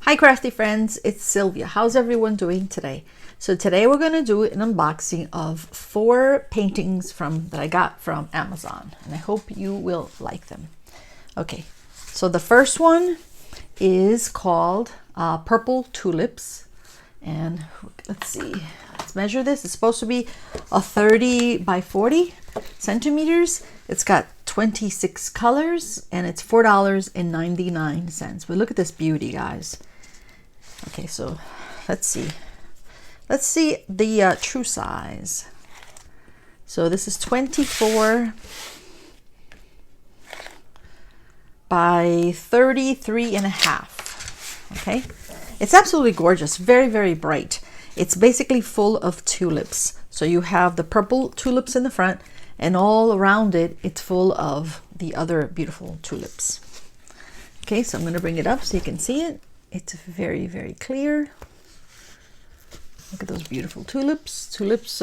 Hi Crafty Friends, it's Sylvia. How's everyone doing today? So today we're going to do an unboxing of 4 paintings that I got from Amazon, and I hope you will like them. Okay, so the first one is called Purple Tulips, and let's see, let's measure this. It's supposed to be a 30 by 40 centimeters. It's got 26 colors and it's $4.99. But look at this beauty, guys. Okay, so let's see the true size. So this is 24 by 33 and a half. Okay, it's absolutely gorgeous, very, very bright. It's basically full of tulips. So you have the purple tulips in the front, and all around it, it's full of the other beautiful tulips. Okay, so I'm going to bring it up so you can see it. It's very, very clear. Look at those beautiful tulips. Tulips,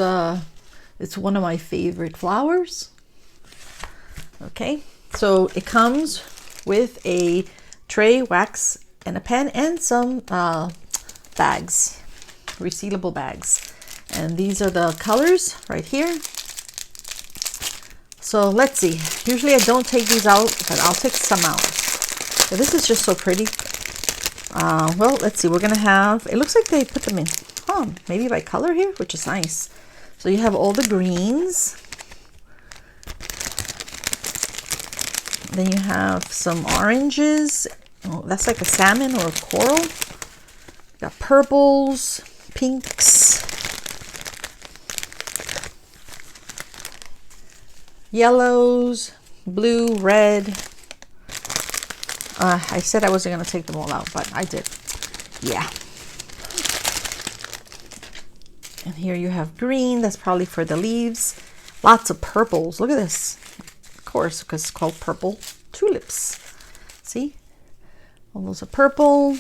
it's one of my favorite flowers. Okay, so it comes with a tray, wax, and a pen, and some bags, resealable bags. And these are the colors right here. So let's see. Usually I don't take these out, but I'll take some out. So this is just so pretty. Well, let's see. We're going to have, it looks like they put them in, maybe by color here, which is nice. So you have all the greens. Then you have some oranges. Oh, that's like a salmon or a coral. You got purples, pinks, yellows, blue, red. I said I wasn't going to take them all out, but I did. Yeah. And here you have green. That's probably for the leaves. Lots of purples. Look at this. Of course, because it's called Purple Tulips. See? All those are purple.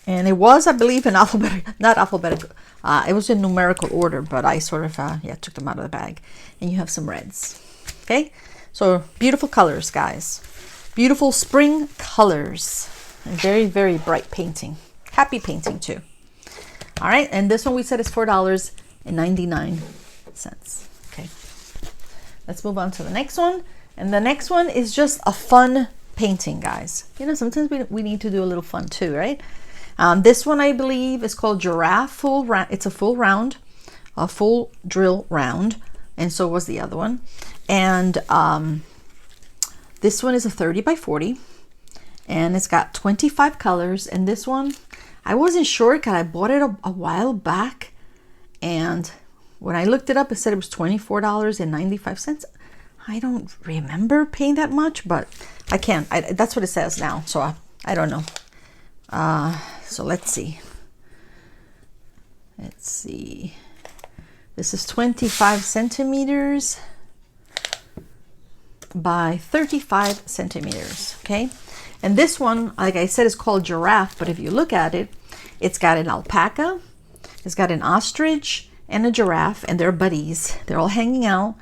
And it was, I believe, in alphabetical, not alphabetical. It was in numerical order, but I sort of, took them out of the bag. And you have some reds. Okay? So beautiful colors, guys. Beautiful spring colors. And very, very bright painting. Happy painting, too. All right, and this one we said is $4.99. Okay, let's move on to the next one. And the next one is just a fun painting, guys. You know, sometimes we need to do a little fun too, right? This one I believe is called Giraffe. It's a full round, a full drill round, and so was the other one. And this one is a 30 by 40, and it's got 25 colors. And this one, I wasn't sure because I bought it a while back, and when I looked it up, it said it was $24.95. I don't remember paying that much, but I can't. That's what it says now, so I don't know. So let's see. Let's see. This is 25 centimeters by 35 centimeters. Okay. And this one, like I said, is called Giraffe, but if you look at it, it's got an alpaca, it's got an ostrich, and a giraffe, and they're buddies. They're all hanging out,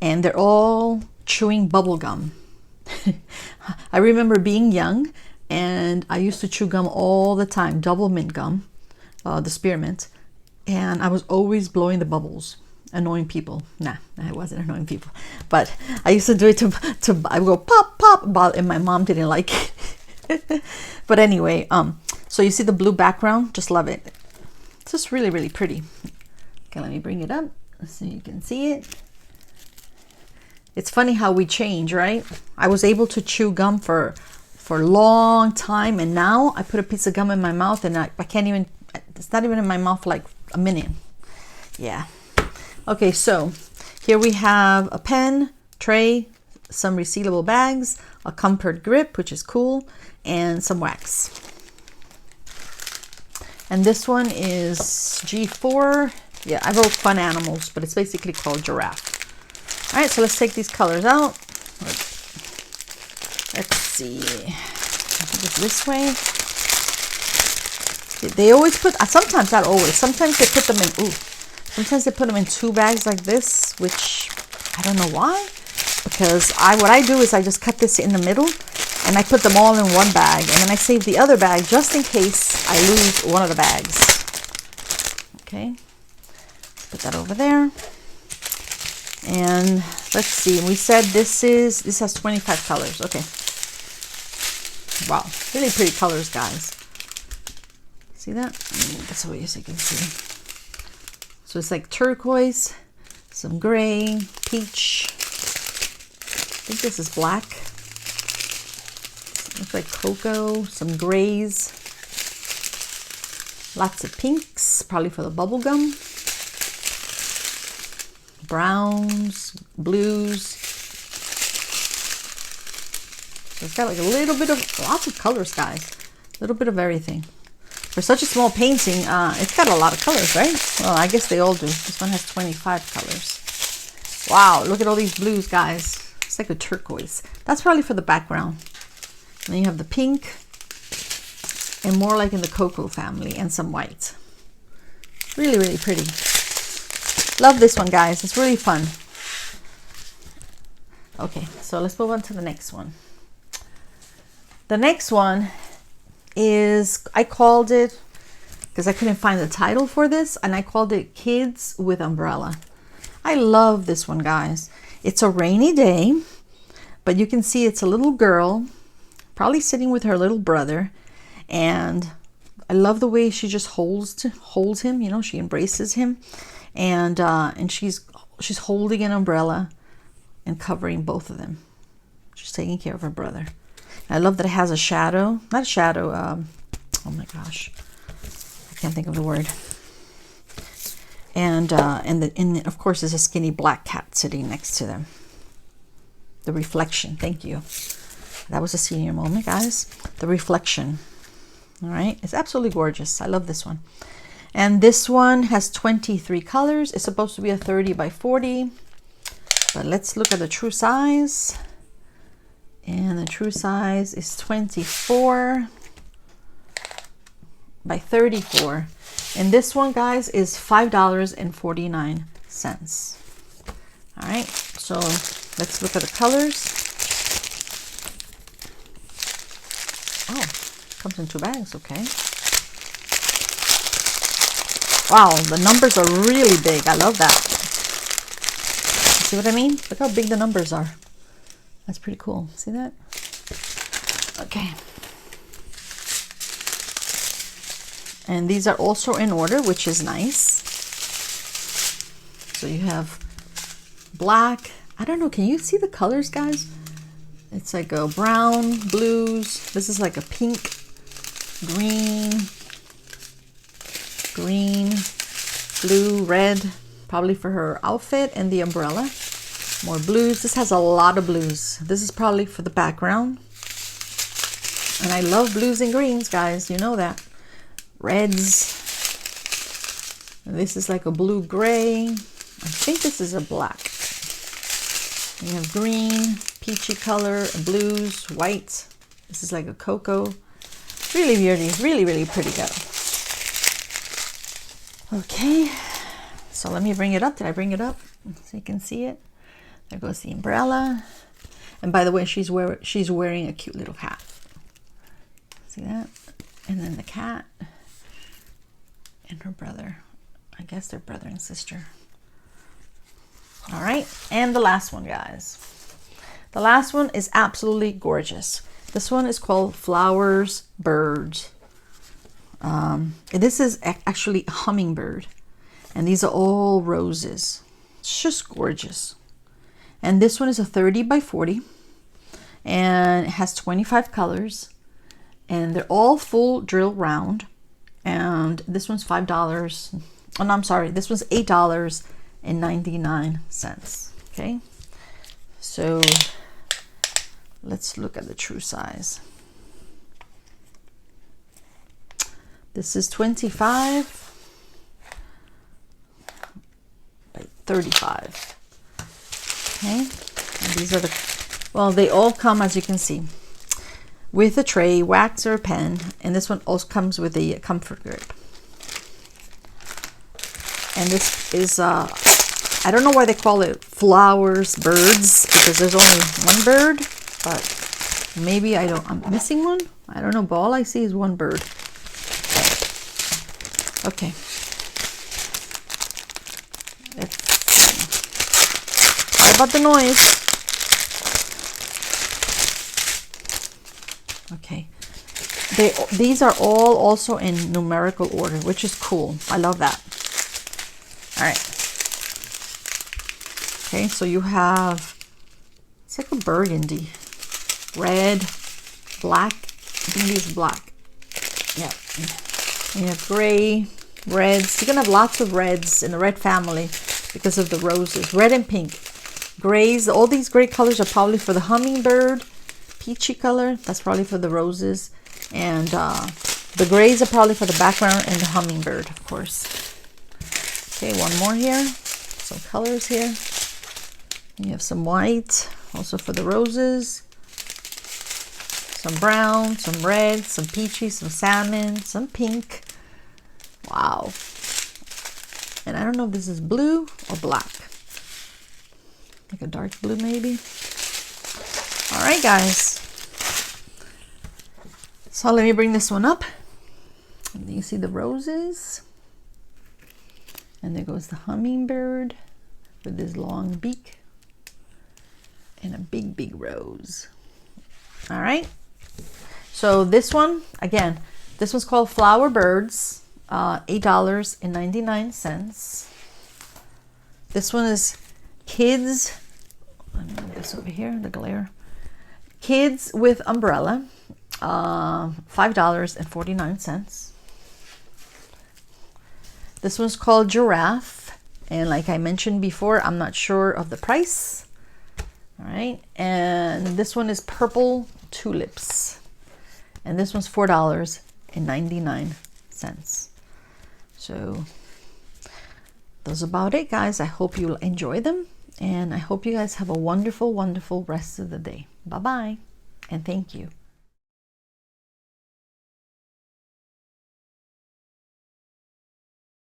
and they're all chewing bubble gum. I remember being young, and I used to chew gum all the time, double mint gum, the spearmint, and I was always blowing the bubbles, annoying people. Nah, I wasn't annoying people, but I used to do it to I would go pop, pop, and my mom didn't like it. But anyway, so you see the blue background, just love it. It's just really, really pretty. Okay, let me bring it up so you can see it. It's funny how we change, right? I was able to chew gum for a long time, and now I put a piece of gum in my mouth and I can't even, it's not even in my mouth like a minute. Yeah. Okay, so here we have a pen, tray, some resealable bags, a comfort grip, which is cool, and some wax. And this one is G4. Yeah, I wrote fun animals, but it's basically called Giraffe. All right, so let's take these colors out. Let's see. Put it this way. They always put, sometimes, not always, sometimes they put them in, sometimes they put them in 2 bags like this, which I don't know why. Because what I do is I just cut this in the middle And I put them all in one bag, and then I save the other bag just in case I lose one of the bags. Okay, put that over there. And let's see, we said this has 25 colors. Okay. Wow, really pretty colors, guys. See that? That's the way you can see. So it's like turquoise, some gray, peach. I think this is black. Looks like cocoa, some grays. Lots of pinks, probably for the bubble gum. Browns, blues. So it's got like a little bit of, lots of colors, guys. A little bit of everything. For such a small painting, it's got a lot of colors, right? Well, I guess they all do. This one has 25 colors. Wow, look at all these blues, guys. It's like a turquoise. That's probably for the background. And then you have the pink, and more like in the cocoa family, and some white. Really, really pretty. Love this one, guys. It's really fun. Okay, so let's move on to the next one. The next one is, I called it, because I couldn't find the title for this, and I called it Kids with Umbrella. I love this one, guys. It's a rainy day, but you can see it's a little girl, probably sitting with her little brother, and I love the way she just holds him, you know, she embraces him, and she's holding an umbrella and covering both of them. She's taking care of her brother. I love that it has a shadow, not a shadow, oh my gosh, I can't think of the word. And of course there's a skinny black cat sitting next to them. The reflection, thank you. That was a senior moment, guys. The reflection. All right, it's absolutely gorgeous. I love this one. And this one has 23 colors. It's supposed to be a 30 by 40. But let's look at the true size. And the true size is 24 by 34. And this one, guys, is $5.49. All right, so let's look at the colors. Oh, comes in 2 bags, okay. Wow, the numbers are really big. I love that. See what I mean? Look how big the numbers are. That's pretty cool. See that? Okay. And these are also in order, which is nice. So you have black. I don't know. Can you see the colors, guys? It's like a brown, blues. This is like a pink, green, blue, red, probably for her outfit, and the umbrella. More blues. This has a lot of blues. This is probably for the background. And I love blues and greens, guys. You know that. Reds. And this is like a blue gray. I think this is a black. You have green, peachy color, blues, white. This is like a cocoa. Really beauty, really pretty girl. Okay, so let me bring it up. Did I bring it up so you can see it? There goes the umbrella. And by the way, she's wearing a cute little hat. See that? And then the cat and her brother. I guess they're brother and sister. All right, and the last one, guys. The last one is absolutely gorgeous. This one is called Flowers, Birds. This is actually a hummingbird, and these are all roses. It's just gorgeous. And this one is a 30 by 40, and it has 25 colors, and they're all full drill round. And this one's $5. Oh no, I'm sorry. This one's $8.99. Okay, so let's look at the true size. This is 25 by 35. Okay, and these are the, well, they all come, as you can see, with a tray, wax or a pen, and this one also comes with a comfort grip. And this is I don't know why they call it Flowers, Birds, because there's only one bird, but Maybe I'm missing one. I don't know, but all I see is one bird. Okay. Sorry about the noise. Okay. These are all also in numerical order, which is cool. I love that. All right. Okay, so you have, it's like a burgundy, red, black. I think these black. Yeah. And you have gray, reds. You're gonna have lots of reds in the red family because of the roses. Red and pink. Grays. All these gray colors are probably for the hummingbird. Peachy color, that's probably for the roses. And the grays are probably for the background and the hummingbird, of course. Okay, one more here. Some colors here. You have some white, also for the roses. Some brown, some red, some peachy, some salmon, some pink. Wow. And I don't know if this is blue or black. Like a dark blue maybe. All right, guys. So let me bring this one up. And you see the roses. And there goes the hummingbird with his long beak. And a big, big rose. All right. So this one, again, this one's called Flower Birds, $8.99. This one is Kids. Let me move this over here, the glare. Kids with Umbrella, $5.49. This one's called Giraffe, and like I mentioned before, I'm not sure of the price. All right, and this one is Purple Tulips, and this one's $4.99. So those are about it, guys. I hope you'll enjoy them, and I hope you guys have a wonderful, wonderful rest of the day. Bye-bye, and thank you.